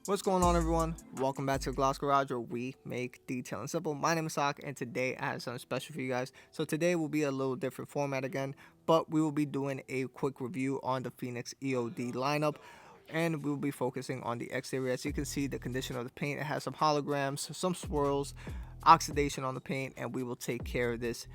What's going on, everyone? Welcome back to the Gloss Garage, where we make detailing simple. My name is Sak, and today I have something special for you guys. So today will be a little different format again, but we will be doing a quick review on the Phoenix EOD lineup, and we will be focusing on the exterior. As you can see, the condition of the paint, it has some holograms, some swirls, oxidation on the paint, and we will take care of this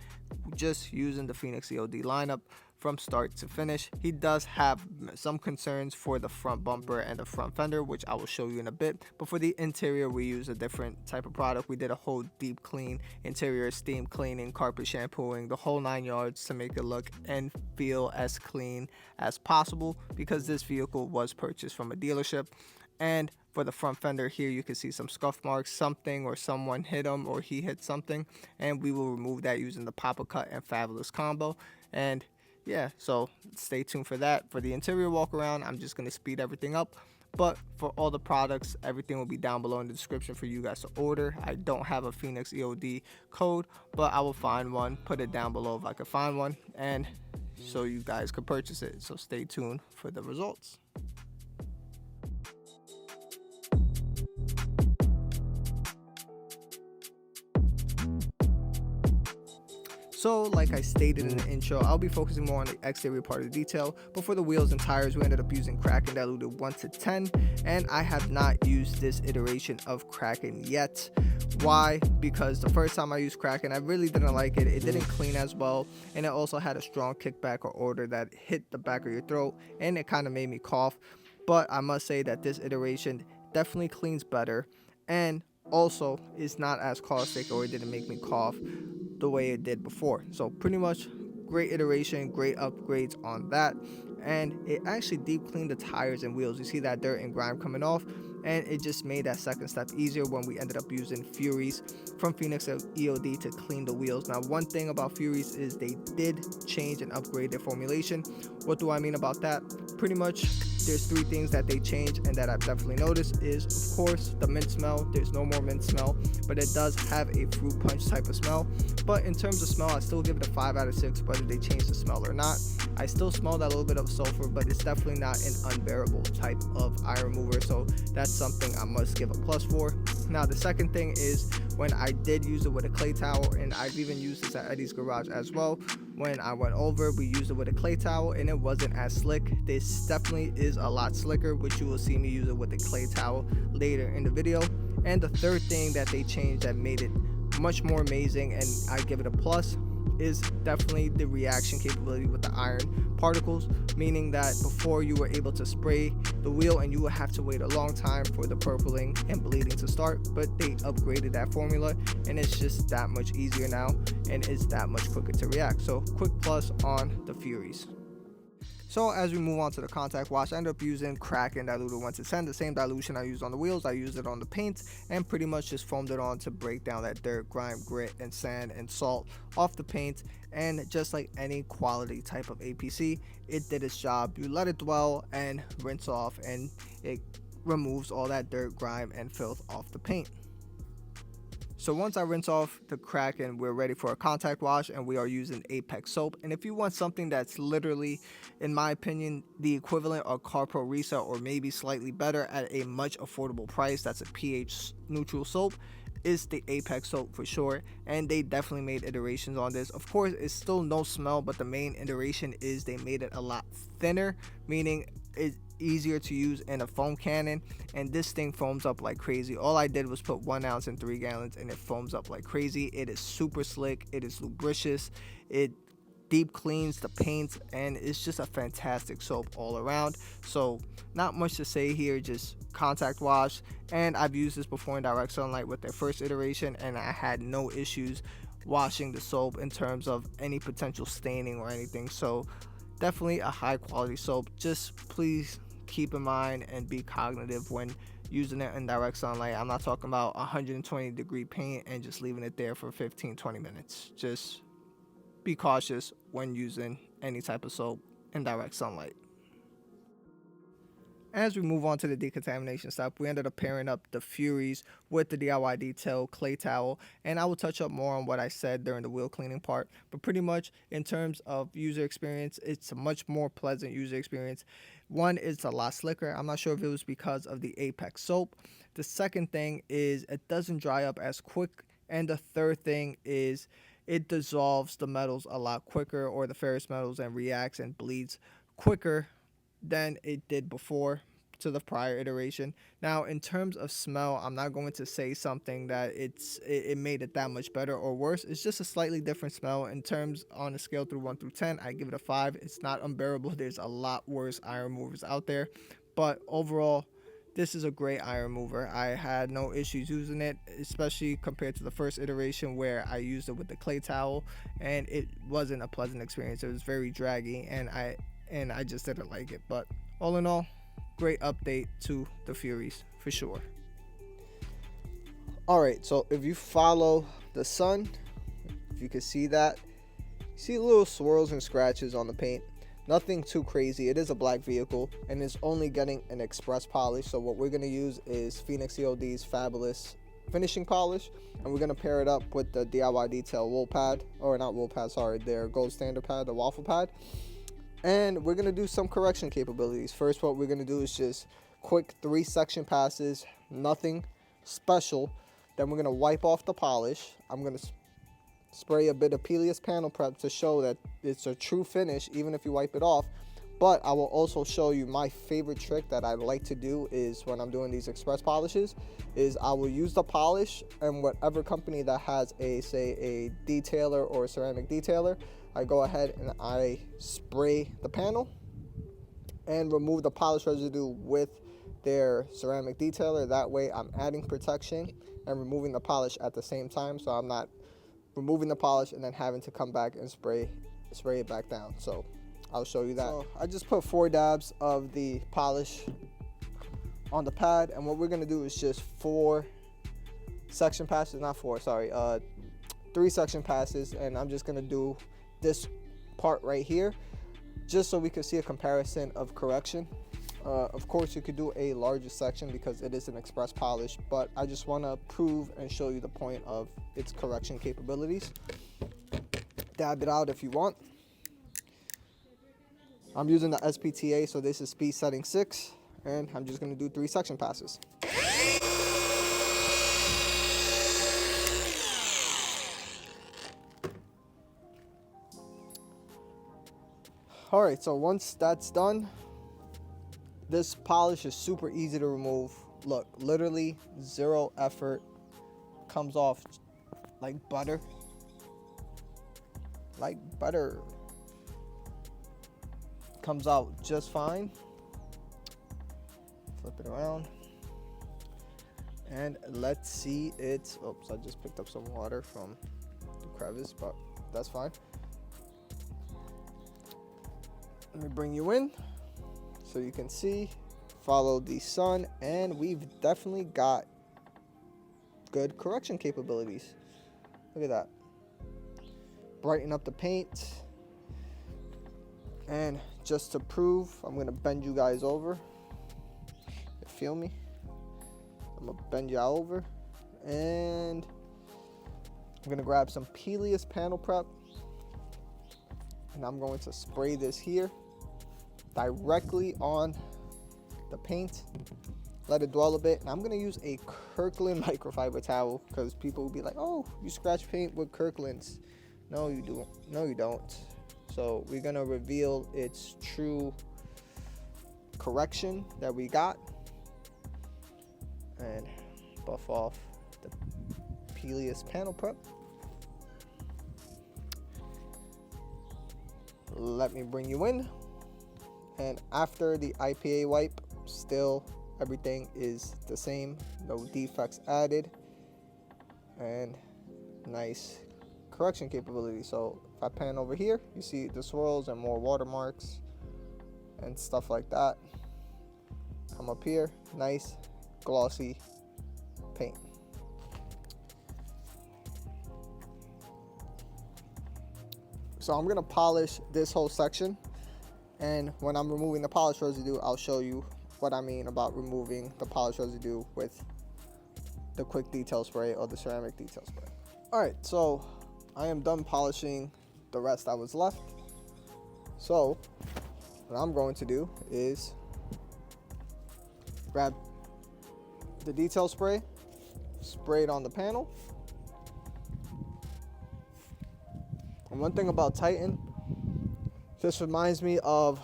just using the Phoenix EOD lineup from start to finish. He does have some concerns for the front bumper and the front fender, which I will show you in a bit. But for the interior, we use a different type of product. We did a whole deep clean, interior steam cleaning, carpet shampooing, the whole 9 yards to make it look and feel as clean as possible, because this vehicle was purchased from a dealership. And for the front fender here, you can see some scuff marks, something or someone hit him or he hit something, and we will remove that using the Papa Cut and Fab-ulous combo. And yeah, so stay tuned for that. For the interior walk around, I'm just going to speed everything up. But for all the products, everything will be down below in the description for you guys to order. I don't have a Phoenix EOD code, but I will find one, put it down below if I can find one, and so you guys can purchase it. So stay tuned for the results. So like I stated in the intro, I'll be focusing more on the exterior part of the detail, but for the wheels and tires, we ended up using Kraken diluted 1 to 10, and I have not used this iteration of Kraken yet. Why? Because the first time I used Kraken, I really didn't like it. It didn't clean as well, and it also had a strong kickback or odor that hit the back of your throat, and it kind of made me cough. But I must say that this iteration definitely cleans better, and also is not as caustic, or it didn't make me cough the way it did before. So pretty much great iteration, great upgrades on that. And it actually deep cleaned the tires and wheels. You see that dirt and grime coming off, and it just made that second step easier when we ended up using Furies from Phoenix EOD to clean the wheels. Now, one thing about Furies is they did change and upgrade their formulation. What do I mean about that? Pretty much there's 3 things that they changed and that I've definitely noticed is, of course, the mint smell. There's no more mint smell, but it does have a fruit punch type of smell. But in terms of smell, I still give it a 5 out of 6 whether they change the smell or not. I still smell that little bit of sulfur, but it's definitely not an unbearable type of eye remover, so that's something I must give a plus for. Now, the second thing is when I did use it with a clay towel, and I've even used this at Eddie's garage as well. When I went over, we used it with a clay towel, and it wasn't as slick. This definitely is a lot slicker, which you will see me use it with a clay towel later in the video. And the third thing that they changed that made it much more amazing, and I give it a plus, is definitely the reaction capability with the iron particles, meaning that before you were able to spray the wheel and you would have to wait a long time for the purpling and bleeding to start, but they upgraded that formula and it's just that much easier now and it's that much quicker to react. So quick plus on the Furies. So as we move on to the contact wash, I ended up using Kraken diluted 1 to 10, the same dilution I used on the wheels. I used it on the paint and pretty much just foamed it on to break down that dirt, grime, grit, and sand and salt off the paint. And just like any quality type of APC, it did its job. You let it dwell and rinse off, and it removes all that dirt, grime, and filth off the paint. So once I rinse off the Kraken, we're ready for a contact wash, and we are using Apex soap. And if you want something that's literally, in my opinion, the equivalent of Carpro Reset or maybe slightly better at a much affordable price, that's a pH neutral soap, is the Apex soap for sure. And they definitely made iterations on this. Of course, it's still no smell, but the main iteration is they made it a lot thinner, meaning it's easier to use in a foam cannon, and this thing foams up like crazy. All I did was put 1 ounce in 3 gallons and it foams up like crazy. It is super slick, it is lubricious, it deep cleans the paint, and it's just a fantastic soap all around. So not much to say here, just contact wash. And I've used this before in direct sunlight with their first iteration, and I had no issues washing the soap in terms of any potential staining or anything. So definitely a high quality soap. Just please keep in mind and be cognitive when using it in direct sunlight. I'm not talking about 120 degree paint and just leaving it there for 15-20 minutes. Just be cautious when using any type of soap in direct sunlight. As we move on to the decontamination step, we ended up pairing up the Furies with the DIY Detail clay towel, and I will touch up more on what I said during the wheel cleaning part. But pretty much in terms of user experience, it's a much more pleasant user experience. One, it's a lot slicker. I'm not sure if it was because of the Apex soap. The second thing is it doesn't dry up as quick, and the third thing is it dissolves the metals a lot quicker, or the ferrous metals, and reacts and bleeds quicker than it did before to the prior iteration. Now, in terms of smell, I'm not going to say something that it made it that much better or worse. It's just a slightly different smell. In terms on a scale through 1 through 10, I give it a 5. It's not unbearable. There's a lot worse iron movers out there, but overall, this is a great iron mover. I had no issues using it, especially compared to the first iteration where I used it with the clay towel, and it wasn't a pleasant experience. It was very draggy, and I just didn't like it. But all in all, great update to the Furies for sure. Alright, so if you follow the sun, if you can see that, you see little swirls and scratches on the paint. Nothing too crazy. It is a black vehicle and it's only getting an express polish. So what we're going to use is Phoenix EOD's Fab-ulous finishing polish, and we're going to pair it up with the DIY Detail wool pad, or not wool pad, sorry, their gold standard pad, the waffle pad. And we're going to do some correction capabilities. First, what we're going to do is just quick 3 section passes, nothing special. Then we're going to wipe off the polish. I'm going to spray a bit of Phoenix panel prep to show that it's a true finish even if you wipe it off. But I will also show you my favorite trick that I like to do is when I'm doing these express polishes is I will use the polish, and whatever company that has a detailer or a ceramic detailer, I go ahead and I spray the panel and remove the polish residue with their ceramic detailer. That way I'm adding protection and removing the polish at the same time, so I'm not removing the polish and then having to come back and spray it back down. So I'll show you that. So I just put 4 dabs of the polish on the pad, and what we're going to do is just 4 section passes, not 4, sorry, 3 section passes, and I'm just going to do this part right here just so we can see a comparison of correction. Of course, you could do a larger section because it is an express polish, but I just want to prove and show you the point of its correction capabilities. Dab it out if you want. I'm using the SPTA, so this is speed setting 6, and I'm just going to do 3 section passes. Alright, so once that's done, this polish is super easy to remove. Look, literally 0 effort. Comes off like butter. Like butter. Comes out just fine. Flip it around. And let's see it. Oops, I just picked up some water from the crevice, but that's fine. Let me bring you in so you can see. Follow the sun, and we've definitely got good correction capabilities. Look at that. Brighten up the paint. And just to prove, I'm going to bend you guys over. You feel me? I'm going to bend you over. And I'm going to grab some Phoenix panel prep. And I'm going to spray this here directly on the paint. Let it dwell a bit. And I'm going to use a Kirkland microfiber towel because people will be like, oh, you scratch paint with Kirklands. No, you don't. No, you don't. So we're going to reveal its true correction that we got. And buff off the Phoenix panel prep. Let me bring you in. And after the IPA wipe, still everything is the same. No defects added. And nice correction capability. So if I pan over here, you see the swirls and more watermarks and stuff like that. Come up here, nice glossy paint. So I'm gonna polish this whole section, and when I'm removing the polish residue, I'll show you what I mean about removing the polish residue with the quick detail spray or the ceramic detail spray. All right, so I am done polishing the rest that was left. So what I'm going to do is grab the detail spray, spray it on the panel. And one thing about Titan, this reminds me of,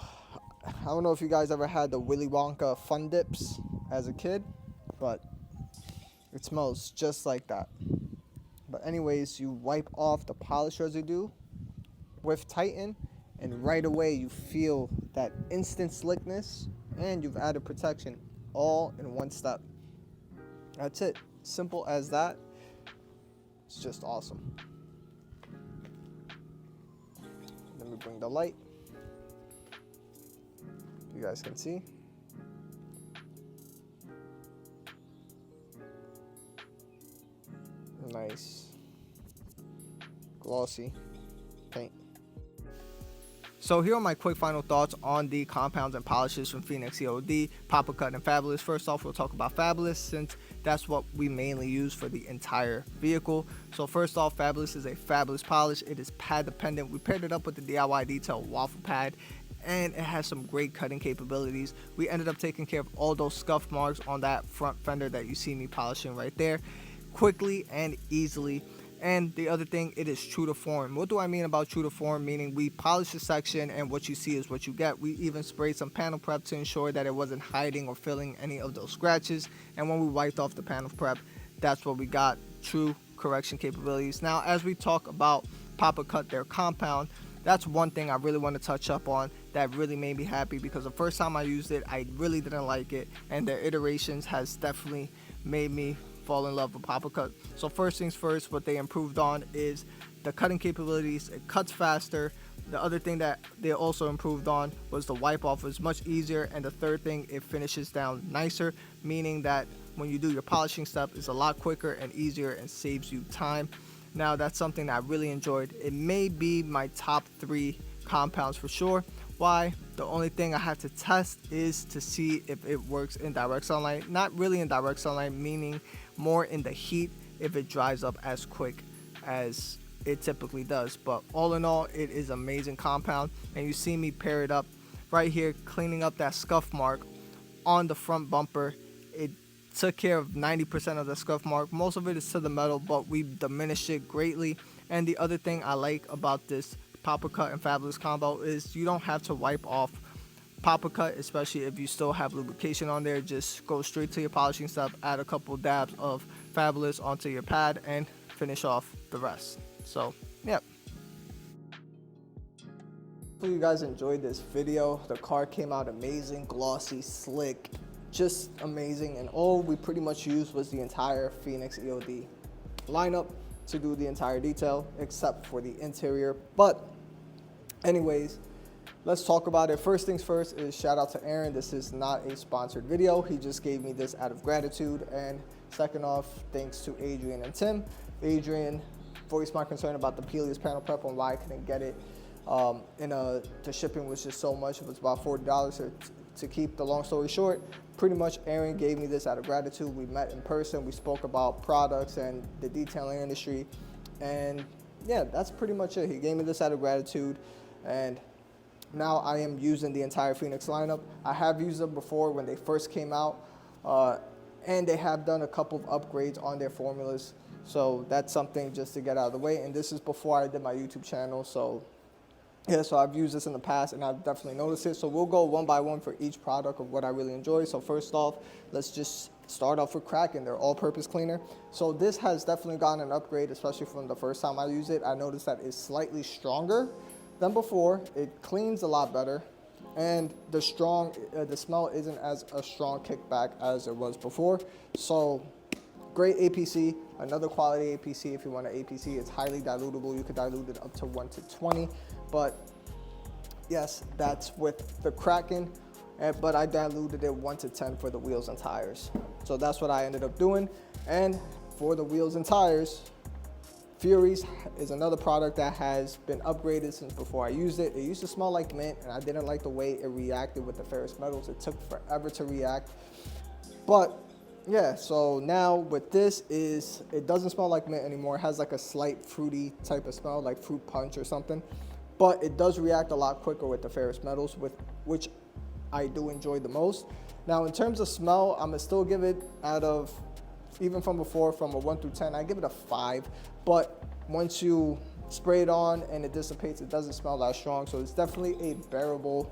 I don't know if you guys ever had the Willy Wonka Fun Dips as a kid, but it smells just like that. But anyways, you wipe off the polish residue with Titan, and right away you feel that instant slickness, and you've added protection all in one step. That's it. Simple as that. It's just awesome. Let me bring the light. You guys can see. Nice glossy paint. So here are my quick final thoughts on the compounds and polishes from Phoenix EOD, Cut, and Fab-ulous. First off, we'll talk about Fab-ulous since that's what we mainly use for the entire vehicle. So first off, Fab-ulous is a fabulous polish. It is pad dependent. We paired it up with the DIY Detail waffle pad, and it has some great cutting capabilities. We ended up taking care of all those scuff marks on that front fender that you see me polishing right there, quickly and easily. And the other thing, it is true to form. What do I mean about true to form? Meaning we polish the section and what you see is what you get. We even sprayed some panel prep to ensure that it wasn't hiding or filling any of those scratches. And when we wiped off the panel prep, that's what we got, true correction capabilities. Now, as we talk about Cut, their compound, that's one thing I really want to touch up on that really made me happy, because the first time I used it, I really didn't like it. And their iterations has definitely made me fall in love with Cut. So first things first, what they improved on is the cutting capabilities. It cuts faster. The other thing that they also improved on was the wipe off was much easier. And the third thing, it finishes down nicer, meaning that when you do your polishing step, it's a lot quicker and easier and saves you time. Now that's something that I really enjoyed. It may be my top 3 compounds for sure. Why? The only thing I have to test is to see if it works in direct sunlight. Not really in direct sunlight, meaning more in the heat, if it dries up as quick as it typically does. But all in all, it is amazing compound, and you see me pair it up right here, cleaning up that scuff mark on the front bumper. It took care of 90% of the scuff mark. Most of it is to the metal, but we diminished it greatly. And the other thing I like about this Cut and Fab-ulous combo is you don't have to wipe off Cut, especially if you still have lubrication on there. Just go straight to your polishing step, add a couple dabs of Fab-ulous onto your pad, and finish off the rest. So, yep. Hopefully you guys enjoyed this video. The car came out amazing, glossy, slick, just amazing. And all we pretty much used was the entire Phoenix EOD lineup to do the entire detail, except for the interior. But anyways, let's talk about it. First things first is shout out to Aaron. This is not a sponsored video. He just gave me this out of gratitude. And second off, thanks to Adrian and Tim. Adrian voiced my concern about the Peleus panel prep and why I couldn't get it. The shipping was just so much. It was about $40 to keep the long story short. Pretty much Aaron gave me this out of gratitude. We met in person. We spoke about products and the detailing industry. And yeah, that's pretty much it. He gave me this out of gratitude. And now I am using the entire Phoenix lineup. I have used them before when they first came out, and they have done a couple of upgrades on their formulas. So that's something just to get out of the way. And this is before I did my YouTube channel. So yeah, so I've used this in the past and I've definitely noticed it. So we'll go one by one for each product of what I really enjoy. So first off, let's just start off with Kraken, their all-purpose cleaner. So this has definitely gotten an upgrade, especially from the first time I used it. I noticed that it's slightly stronger than before. It cleans a lot better, and the smell isn't as a strong kickback as it was before. So great APC, another quality APC. If you want an APC, it's highly dilutable. You could dilute it up to 1 to 20, but yes, that's with the Kraken. But I diluted it 1 to 10 for the wheels and tires. So that's what I ended up doing. And for the wheels and tires, Furies is another product that has been upgraded since before I used it. It used to smell like mint, and I didn't like the way it reacted with the ferrous metals. It took forever to react. But yeah, so now with this it doesn't smell like mint anymore. It has like a slight fruity type of smell, like fruit punch or something. But it does react a lot quicker with the ferrous metals, which I do enjoy the most. Now in terms of smell, I'm gonna still give it, out of, even from before, from a 1 through 10, I give it a 5. But once you spray it on and it dissipates, it doesn't smell that strong. So it's definitely a bearable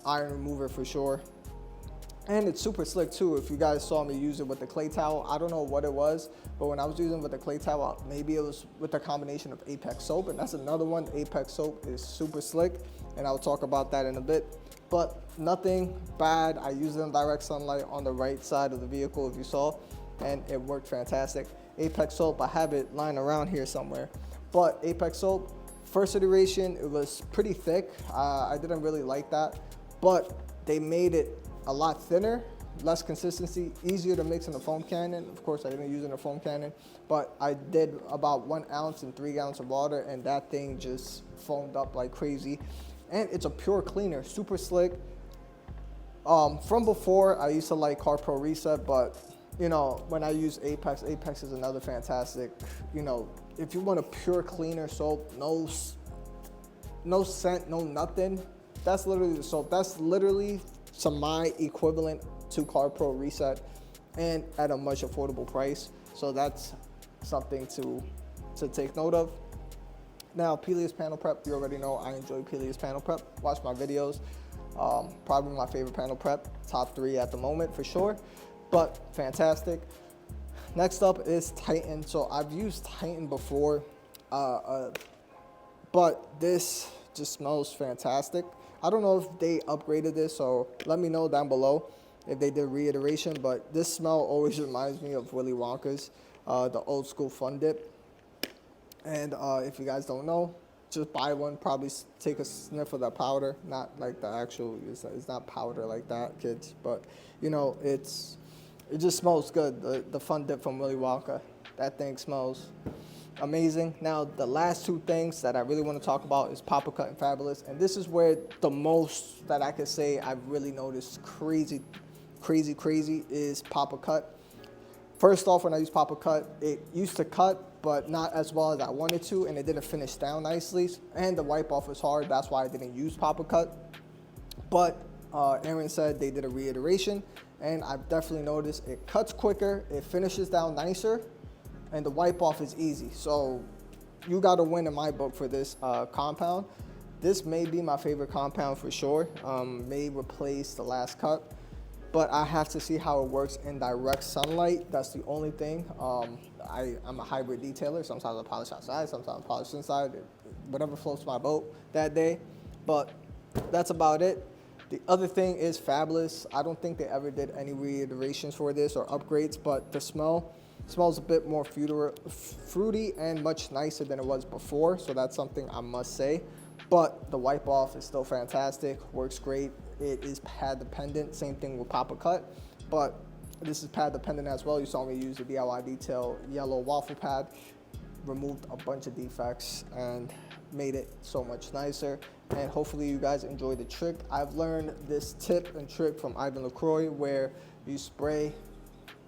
iron remover for sure. And it's super slick too. If you guys saw me use it with the clay towel, I don't know what it was, but when I was using it with the clay towel, maybe it was with a combination of Apex soap, and that's another one. Apex soap is super slick, and I'll talk about that in a bit. But nothing bad. I used it in direct sunlight on the right side of the vehicle, if you saw, and it worked fantastic. Apex soap, I have it lying around here somewhere. But Apex soap, first iteration, it was pretty thick. I didn't really like that, but they made it a lot thinner, less consistency, easier to mix in a foam cannon. Of course, I didn't use it in a foam cannon, but I did about 1 ounce in 3 gallons of water, and that thing just foamed up like crazy. And it's a pure cleaner, super slick. From before, I used to like Car Pro Reset, but you know, when I use Apex, Apex is another fantastic, you know, if you want a pure cleaner soap, no scent, no nothing, that's literally the soap. That's literally my equivalent to Car Pro Reset, and at a much affordable price. So that's something to take note of. Now, Peleus panel prep, you already know I enjoy Peleus panel prep. Watch my videos. Probably my favorite panel prep, top 3 at the moment for sure, but fantastic. Next up is Titan. So I've used Titan before, but this just smells fantastic. I don't know if they upgraded this, so let me know down below if they did reiteration, but this smell always reminds me of Willy Wonka's, the old school Fun Dip. And if you guys don't know, just buy one, probably take a sniff of that powder, not like the actual, it's not powder like that, kids, but you know, it just smells good. The Fun Dip from Willy Wonka, that thing smells amazing. Now, the last 2 things that I really want to talk about is Papa Cut and Fab-ulous, and this is where the most that I could say I've really noticed crazy is Papa Cut. First off, when I use Papa Cut, it used to cut, but not as well as I wanted to, and it didn't finish down nicely, and the wipe off was hard. That's why I didn't use Papa Cut. But Aaron said they did a reiteration, and I've definitely noticed it cuts quicker, it finishes down nicer, and the wipe off is easy. So you got to win in my book for this compound. This may be my favorite compound for sure. May replace the last cut, but I have to see how it works in direct sunlight. That's the only thing. I'm a hybrid detailer. Sometimes I polish outside, sometimes I polish inside, whatever floats my boat that day. But that's about it. The other thing is Fab-ulous. I don't think they ever did any reiterations for this or upgrades, but the smells a bit more fruity and much nicer than it was before. So that's something I must say. But the wipe off is still fantastic, works great. It is pad dependent, same thing with Papa Cut, but this is pad dependent as well. You saw me use the DIY Detail yellow waffle pad, removed a bunch of defects and made it so much nicer. And hopefully you guys enjoy the trick. I've learned this tip and trick from Ivan LaCroix, where you spray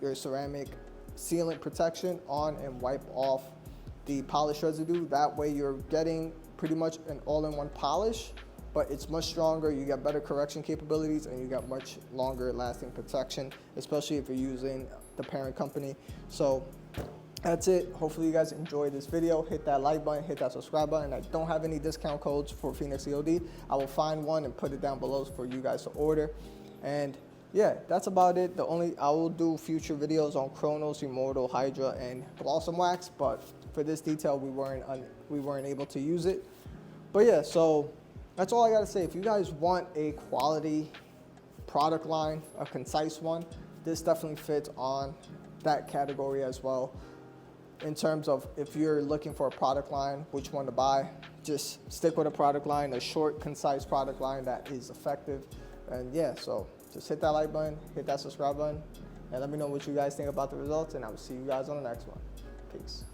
your ceramic sealant protection on and wipe off the polish residue. That way you're getting pretty much an all-in-one polish, but it's much stronger. You get better correction capabilities, and you get much longer lasting protection, especially if you're using the parent company. So that's it. Hopefully you guys enjoyed this video. Hit that like button, hit that subscribe button. I don't have any discount codes for Phoenix EOD. I will find one and put it down below for you guys to order. And yeah, that's about it. I will do future videos on Kronos, Immortal, Hydra, and Blossom Wax, but for this detail, we weren't able to use it. But yeah, so that's all I gotta say. If you guys want a quality product line, a concise one, this definitely fits on that category as well. In terms of if you're looking for a product line, which one to buy, just stick with a product line, a short, concise product line that is effective. And yeah, so just hit that like button, hit that subscribe button, and let me know what you guys think about the results, and I will see you guys on the next one. Peace.